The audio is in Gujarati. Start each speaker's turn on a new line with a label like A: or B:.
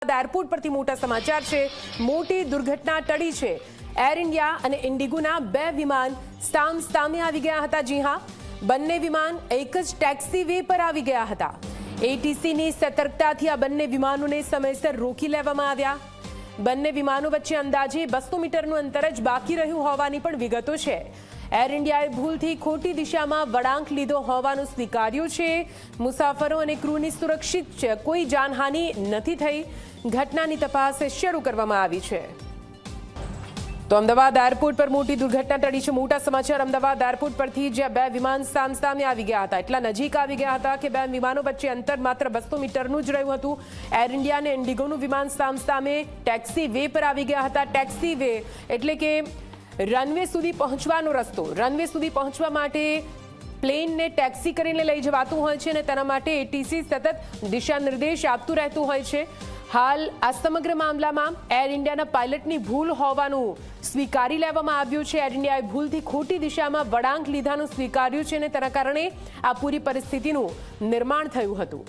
A: અમદાવાદ એરપોર્ટ પરથી મોટા સમાચાર છે। મોટી દુર્ઘટના ટળી છે। એર ઇન્ડિયા અને ઇન્ડિગોના 2 વિમાન સામે આવી ગયા હતા। જી હા, બંને વિમાન એક જ ટેક્સી વે પર આવી ગયા હતા। એટીસીની સતર્કતાથી આ બંને વિમાનોને સમયસર રોકી લેવામાં આવ્યા। બંને વિમાનો વચ્ચે અંદાજે 200 મીટરનું અંતર જ બાકી રહ્યું હોવાની પણ વિગતો છે। એર ઇન્ડિયાએ ભૂલથી ખોટી દિશામાં વળાંક લીધો હોવાનું સ્વીકાર્યું છે। મુસાફરો અને ક્રૂની સુરક્ષિત કોઈ જાનહાનિ નથી થઈ। ઘટનાની તપાસ શરૂ કરવામાં આવી છે। તો અમદાવાદ એરપોર્ટ પર મોટી દુર્ઘટના ટળી છે। મોટા સમાચાર અમદાવાદ એરપોર્ટ પરથી, જ્યાં 2 વિમાન સામે આવી ગયા હતા। એટલા નજીક આવી ગયા હતા કે 2 વિમાનો વચ્ચે અંતર માત્ર 200 મીટરનું જ રહ્યું હતું। એર ઇન્ડિયા અને ઇન્ડિગોનું વિમાન સામે ટેક્સી વે પર આવી ગયા હતા। ટેક્સી વે એટલે કે રનવે સુધી પહોંચવાનો રસ્તો। રનવે સુધી પહોંચવા માટે પ્લેનને ટેક્સી કરીને લઈ જવાતું હોય છે અને તેના માટે એટીસી સતત દિશા નિર્દેશ આપતું રહેતું હોય છે। હાલ આ સમગ્ર મામલામાં એર ઇન્ડિયાના પાયલટની ભૂલ હોવાનું સ્વીકારી લેવામાં આવ્યું છે। એર ઇન્ડિયાએ ભૂલથી ખોટી દિશામાં વળાંક લીધાનું સ્વીકાર્યું છે અને તેના કારણે આ પૂરી પરિસ્થિતિનું નિર્માણ થયું હતું।